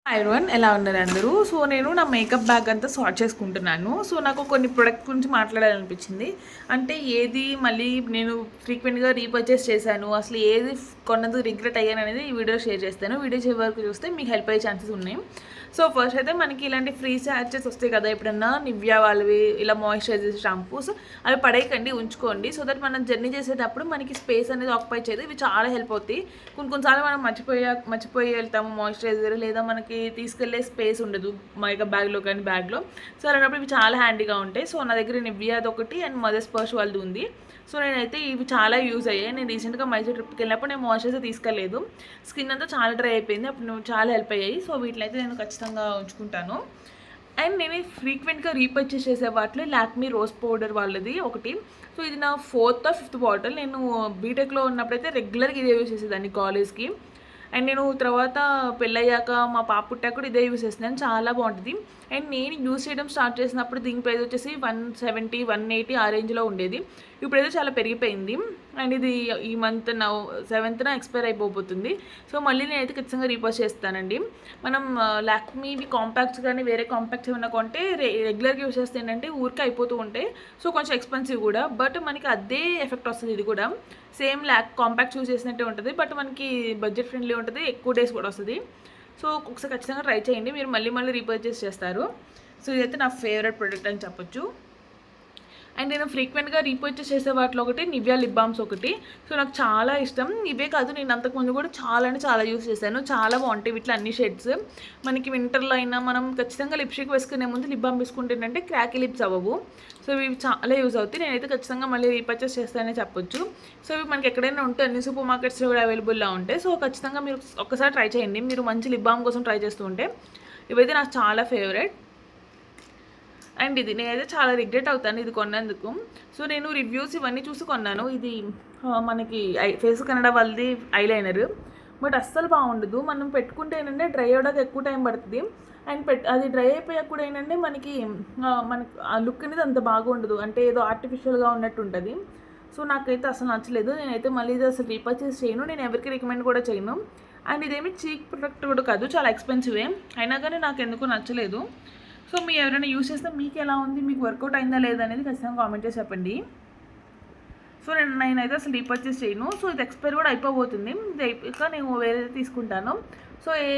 Hi everyone, ఎలా ఉన్నారు అందరూ? సో నేను నా మేకప్ బ్యాగ్ అంతా సార్ట్ చేసుకుంటున్నాను. సో నాకు కొన్ని ప్రొడక్ట్ గురించి మాట్లాడాలనిపించింది. అంటే ఏది మళ్ళీ నేను ఫ్రీక్వెంట్గా రీపర్చేస్ చేశాను, అసలు ఏది కొన్నది రిగ్రెట్ అయ్యాను అనేది ఈ వీడియో షేర్ చేస్తాను. వీడియో చివరి వరకు చూస్తే మీకు హెల్ప్ అయ్యే ఛాన్సెస్ ఉన్నాయి. సో ఫస్ట్ అయితే మనకి ఇలాంటి ఫ్రీ శాచెస్ వస్తాయి కదా ఎప్పుడన్నా, నివ్యా వాళ్ళవి ఇలా మాయిశ్చరైజర్ షాంపూస్, అవి పడేయకండి, ఉంచుకోండి. సో దట్ మనం జర్నీ చేసేటప్పుడు మనకి స్పేస్ అనేది ఆక్యుపై చేయదు. ఇవి చాలా హెల్ప్ అవుతాయి. కొన్నిసార్లు మనం మర్చిపోయి వెళ్తాము మాయిశ్చరైజర్, లేదా మనకి తీసుకెళ్లే స్పేస్ ఉండదు మేకప్ బ్యాగ్లో కానీ బ్యాగ్లో. సో అలాంటప్పుడు ఇవి చాలా హ్యాండీగా ఉంటాయి. సో నా దగ్గర నివ్యాది ఒకటి అండ్ మదర్స్ పర్స్ వాళ్ళది ఉంది. సో నేనైతే ఇవి చాలా యూజ్ అయ్యాయి. నేను రీసెంట్గా మైసూర్ ట్రిప్కి వెళ్ళినప్పుడు నేను మాయిశ్చరైజర్ తీసుకెళ్ళలేదు, స్కిన్ అంతా చాలా డ్రై అయిపోయింది. అప్పుడు నువ్వు చాలా హెల్ప్ అయ్యాయి. సో వీటిని అయితే నేను ఖచ్చితంగా ఉంచుకుంటాను. అండ్ నేను ఫ్రీక్వెంట్గా రీపర్చేస్ చేసే వాటిలో లాక్మీ రోజ్ పౌడర్ వాళ్ళది ఒకటి. సో ఇది నా 4th or 5th బాటిల్. నేను బీటెక్లో ఉన్నప్పుడైతే రెగ్యులర్గా ఇదే యూజ్ చేసేదాన్ని కాలేజ్కి. అండ్ నేను తర్వాత పెళ్ళయ్యాక మా పాప పుట్టాక కూడా ఇదే యూజ్ చేస్తున్నాను, చాలా బాగుంటుంది. అండ్ నేను యూజ్ చేయడం స్టార్ట్ చేసినప్పుడు దీని ప్రైస్ వచ్చేసి 170, 180 ఆ రేంజ్లో ఉండేది. ఇప్పుడైతే చాలా పెరిగిపోయింది. అండ్ ఇది ఈ మంత్ 7th ఎక్స్పైర్ అయిపోతుంది. సో మళ్ళీ నేనైతే ఖచ్చితంగా రీపర్చేస్ చేస్తానండి. మనం లాక్మీవి కాంపాక్ట్స్ కానీ వేరే కాంపాక్ట్స్ ఏమైనా కొంటే రెగ్యులర్గా యూజ్ చేస్తే ఏంటంటే ఊరికే అయిపోతూ ఉంటాయి. సో కొంచెం ఎక్స్పెన్సివ్ కూడా, బట్ మనకి అదే ఎఫెక్ట్ వస్తుంది. ఇది కూడా సేమ్ కాంపాక్ట్ యూజ్ చేసినట్టే ఉంటుంది, బట్ మనకి బడ్జెట్ ఫ్రెండ్లీ ఉంటుంది, ఎక్కువ డేస్ కూడా వస్తుంది. సో ఒకసారి ఖచ్చితంగా ట్రై చేయండి, మీరు మళ్ళీ రీపర్చేస్ చేస్తారు. సో ఇదైతే నా ఫేవరెట్ ప్రోడక్ట్ అని చెప్పొచ్చు. అండ్ నేను ఫ్రీక్వెంట్గా రీపర్చేస్ చేసే వాటిలో ఒకటి నివ్యా లిప్ బామ్స్ ఒకటి. సో నాకు చాలా ఇష్టం. ఇవే కాదు, నేను అంతకుముందు కూడా చాలా యూస్ చేశాను, చాలా బాగుంటాయి వీటిలో అన్ని షేడ్స్. మనకి వింటర్లో అయినా మనం ఖచ్చితంగా లిప్స్టిక్ వేసుకునే ముందు లిప్ బామ్ వేసుకుంటే ఏంటంటే క్రాకీ లిప్స్ అవ్వవు. సో ఇవి చాలా యూజ్ అవుతాయి. నేనైతే ఖచ్చితంగా మళ్ళీ రీపర్చేస్ చేస్తానని చెప్పొచ్చు. సో ఇవి మనకి ఎక్కడైనా ఉంటే అన్ని సూపర్ మార్కెట్స్లో కూడా అవైలబుల్గా ఉంటాయి. సో ఖచ్చితంగా మీరు ఒక్కసారి ట్రై చేయండి, మీరు మంచి లిప్ బామ్ కోసం ట్రై చేస్తూ ఉంటే. ఇవైతే నాకు చాలా ఫేవరెట్. అండ్ ఇది నేనైతే చాలా రిగ్రెట్ అవుతాను ఇది కొన్నందుకు. సో నేను రివ్యూస్ ఇవన్నీ చూసి కొన్నాను. ఇది మనకి ఫేస్ కెనడా వాళ్ళది ఐలైనర్, బట్ అస్సలు బాగుండదు. మనం పెట్టుకుంటే ఏంటంటే డ్రై అవ్వడానికి ఎక్కువ టైం పడుతుంది. అండ్ అది డ్రై అయిపోయాక కూడా ఏంటంటే మనకి ఆ లుక్ అనేది అంత బాగుండదు, అంటే ఏదో ఆర్టిఫిషియల్గా ఉన్నట్టు ఉంటుంది. సో నాకైతే అసలు నచ్చలేదు. నేనైతే మళ్ళీ ఇది అసలు రీపర్చేస్ చేయను, నేను ఎవరికి రికమెండ్ కూడా చేయను. అండ్ ఇదేమి చీప్ ప్రొడక్ట్ కూడా కాదు, చాలా ఎక్స్పెన్సివే, అయినా కానీ నాకు ఎందుకు నచ్చలేదు. సో మీరు ఎవరైనా యూజ్ చేస్తే మీకు ఎలా ఉంది, మీకు వర్కౌట్ అయిందా లేదా అనేది ఖచ్చితంగా కామెంట్ చేసి చెప్పండి. సో నేనైతే అసలు రీపర్చేస్ చేయను. సో ఇది ఎక్స్పైర్ కూడా అయిపోబోతుంది, ఇది అయిపోయాక నేను వేరేది తీసుకుంటాను. సో ఏ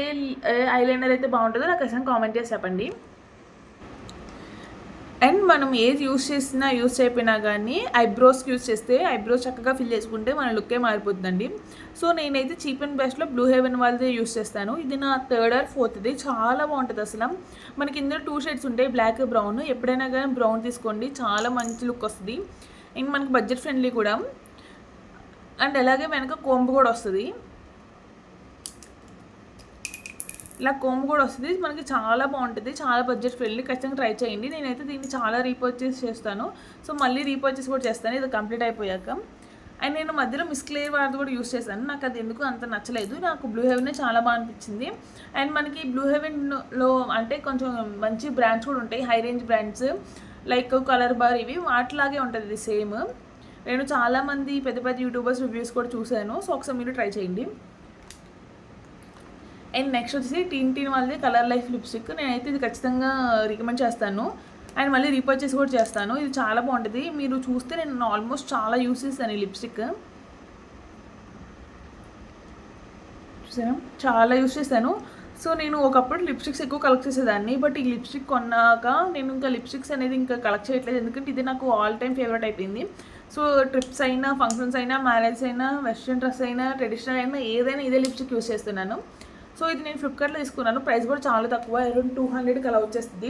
ఐలైనర్ అయితే బాగుంటుందో నాకు ఖచ్చితంగా కామెంట్ చేసి చెప్పండి. అండ్ మనం ఏది యూజ్ చేయకపోయినా కానీ ఐబ్రోస్కి యూజ్ చేస్తే ఐబ్రోస్ చక్కగా ఫిల్ చేసుకుంటే మన లుక్కే మారిపోతుందండి. సో నేనైతే చీప్ అండ్ బెస్ట్లో బ్లూ హెవెన్ వాళ్ళదే యూజ్ చేస్తాను. ఇది నా 3rd or 4th, చాలా బాగుంటుంది అసలు. మనకి ఇందులో 2 షేడ్స్ ఉంటాయి, బ్లాక్ బ్రౌన్. ఎప్పుడైనా కానీ బ్రౌన్ తీసుకోండి, చాలా మంచి లుక్ వస్తుంది. అండ్ మనకి బడ్జెట్ ఫ్రెండ్లీ కూడా. అండ్ అలాగే వెనక కోంబు కూడా వస్తుంది, ఇలా కోమ్ కూడా వస్తుంది మనకి, చాలా బాగుంటుంది, చాలా బడ్జెట్ ఫ్రెండ్లీ. ఖచ్చితంగా ట్రై చేయండి. నేనైతే దీన్ని చాలా రీపర్చేస్ చేస్తాను. సో మళ్ళీ రీపర్చేస్ కూడా చేస్తాను ఇది కంప్లీట్ అయిపోయాక. అండ్ నేను మధ్యలో మిస్ క్లియర్ వారిది కూడా యూస్ చేశాను, నాకు అది ఎందుకు అంత నచ్చలేదు. నాకు బ్లూ హెవెనే చాలా బాగా అనిపించింది. అండ్ మనకి బ్లూ హెవెన్లో అంటే కొంచెం మంచి బ్రాండ్స్ కూడా ఉంటాయి, high range brands like colour bar, ఇవి వాటిలాగే ఉంటుంది ఇది సేమ్. నేను చాలామంది పెద్ద యూట్యూబర్స్ రివ్యూస్ కూడా చూశాను. సో ఒకసారి మీరు ట్రై చేయండి. అండ్ నెక్స్ట్ వచ్చేసి టీన్ వాళ్ళది కలర్ లైఫ్ లిప్స్టిక్. నేనైతే ఇది ఖచ్చితంగా రికమెండ్ చేస్తాను. అండ్ మళ్ళీ రీపర్చేస్ కూడా చేస్తాను. ఇది చాలా బాగుంటుంది, మీరు చూస్తే నేను ఆల్మోస్ట్ చాలా యూస్ చేస్తాను ఈ లిప్స్టిక్. చూసాను, చాలా యూస్ చేశాను. సో నేను ఒకప్పుడు లిప్స్టిక్స్ ఎక్కువ కలెక్ట్ చేసేదాన్ని, బట్ ఈ లిప్స్టిక్ కొన్నాక నేను ఇంకా లిప్స్టిక్స్ అనేది ఇంకా కలెక్ట్ చేయట్లేదు, ఎందుకంటే ఇది నాకు ఆల్ టైమ్ ఫేవరెట్ అయిపోయింది. సో ట్రిప్స్ అయినా, ఫంక్షన్స్ అయినా, మ్యారేజ్ అయినా, వెస్ట్రన్ డ్రెస్ అయినా, ట్రెడిషనల్ అయినా, ఏదైనా ఇదే లిప్స్టిక్ యూస్ చేస్తున్నాను. సో ఇది నేను ఫ్లిప్కార్ట్లో తీసుకున్నాను, ప్రైస్ కూడా చాలా తక్కువ, అరౌండ్ 200కి అలా వచ్చేస్తుంది.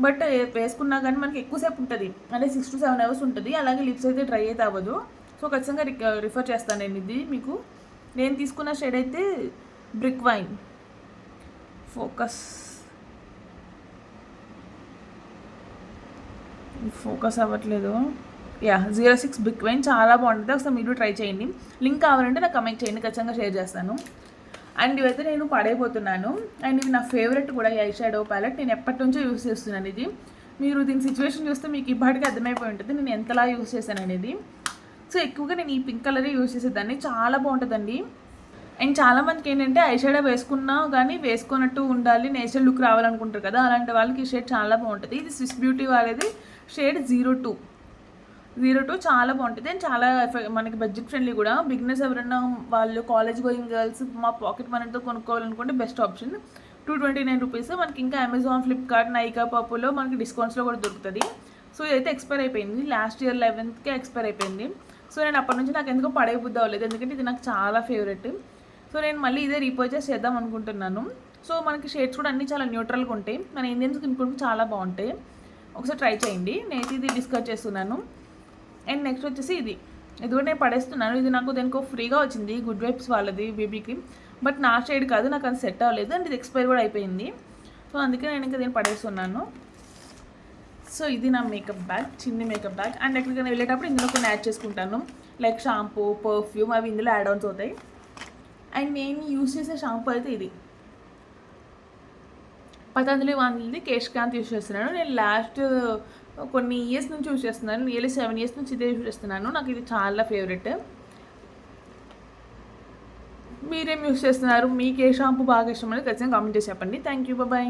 బట్ వేసుకున్నా కానీ మనకి ఎక్కువసేపు ఉంటుంది, అంటే 6 to 7 hours ఉంటుంది. అలాగే లిప్స్ అయితే డ్రై అయితే అవ్వదు. సో ఖచ్చితంగా రిఫర్ చేస్తాను నేను ఇది మీకు. నేను తీసుకున్న షేడ్ అయితే బ్రిక్ వైన్. ఫోకస్ అవ్వట్లేదు. 06 బ్రిక్ వైన్, చాలా బాగుంటుంది, ఒకసారి మీరు ట్రై చేయండి. లింక్ కావాలంటే నాకు కమెంట్ చేయండి, ఖచ్చితంగా షేర్ చేస్తాను. అండ్ ఇవైతే నేను పడైపోతున్నాను. అండ్ ఇవి నా ఫేవరెట్ కూడా, ఈ ఐ షాడో ప్యాలెట్. నేను ఎప్పటి నుంచో యూస్ చేస్తున్నాను ఇది. మీరు దీని సిచ్యువేషన్ చూస్తే మీకు ఇప్పటికీ అర్థమైపోయి ఉంటుంది నేను ఎంతలా యూస్ చేశాను అనేది. సో ఎక్కువగా నేను ఈ పింక్ కలరే యూస్ చేసేదాన్ని, చాలా బాగుంటుందండి. అండ్ చాలామందికి ఏంటంటే ఐ షాడో వేసుకున్నా కానీ వేసుకున్నట్టు ఉండాలి, నేచురల్ లుక్ రావాలనుకుంటారు కదా, అలాంటి వాళ్ళకి ఈ షేడ్ చాలా బాగుంటుంది. ఇది స్విస్ బ్యూటీ వాళ్ళది షేడ్ 02 చాలా బాగుంటుంది అండ్ చాలా మనకి బడ్జెట్ ఫ్రెండ్లీ కూడా. బిగినర్స్ ఎవరైనా వాళ్ళు కాలేజ్ గోయింగ్ గర్ల్స్ మా పాకెట్ మనీతో కొనుక్కోవాలనుకుంటే బెస్ట్ ఆప్షన్. 229 రూపీస్. మనకి ఇంకా అమెజాన్, ఫ్లిప్కార్ట్, నైకా, పప్పులో మనకి డిస్కౌంట్స్లో కూడా దొరుకుతుంది. సో ఇదైతే ఎక్స్పైర్ అయిపోయింది, లాస్ట్ ఇయర్ 11th ఎక్స్పైర్ అయిపోయింది. సో నేను అప్పటి నుంచి నాకు ఎందుకో పడే బుద్ధి అవ్వలేదు, ఎందుకంటే ఇది నాకు చాలా ఫేవరెట్. సో నేను మళ్ళీ ఇదే రీపర్చేస్ చేద్దాం అనుకుంటున్నాను. సో మనకి షేడ్స్ కూడా అన్నీ చాలా న్యూట్రల్గా ఉంటాయి, మన ఇండియన్ స్కిన్ కూడా చాలా బాగుంటాయి. ఒకసారి ట్రై చేయండి. నేను ఇది డిస్కస్ చేస్తున్నాను. అండ్ నెక్స్ట్ వచ్చేసి ఇది కూడా నేను పడేస్తున్నాను. ఇది నాకు దేనికో ఫ్రీగా వచ్చింది, గుడ్ వైబ్స్ వాళ్ళది బేబీ క్రీమ్. బట్ నా షేడ్ కాదు, నాకు అది సెట్ అవ్వలేదు అండ్ ఇది ఎక్స్పైర్ కూడా అయిపోయింది. సో అందుకే నేను ఇంకా దీన్ని పడేస్తున్నాను. సో ఇది నా మేకప్ బ్యాగ్, చిన్న మేకప్ బ్యాగ్. అండ్ ఎక్కడికైనా వెళ్ళేటప్పుడు ఇందులో కొన్ని యాడ్ చేసుకుంటాను, లైక్ షాంపూ, పర్ఫ్యూమ్, అవి ఇందులో యాడ్ ఆన్స్ అవుతాయి. అండ్ నేను యూస్ చేసే షాంపూ అయితే ఇది పతంజలి వాళ్ళది కేష్కాంత్ యూస్ చేస్తున్నాను. నేను లాస్ట్ కొన్ని ఇయర్స్ నుంచి యూస్ చేస్తున్నాను, నియర్లీ 7 years నుంచి ఇదే యూస్ చేస్తున్నాను. నాకు ఇది చాలా ఫేవరెట్. మీరేం యూస్ చేస్తున్నారు? మీకు ఏ షాంపూ బాగా ఇష్టం అనేది ఖచ్చితంగా కామెంట్ చేసి చెప్పండి. Thank you, bye.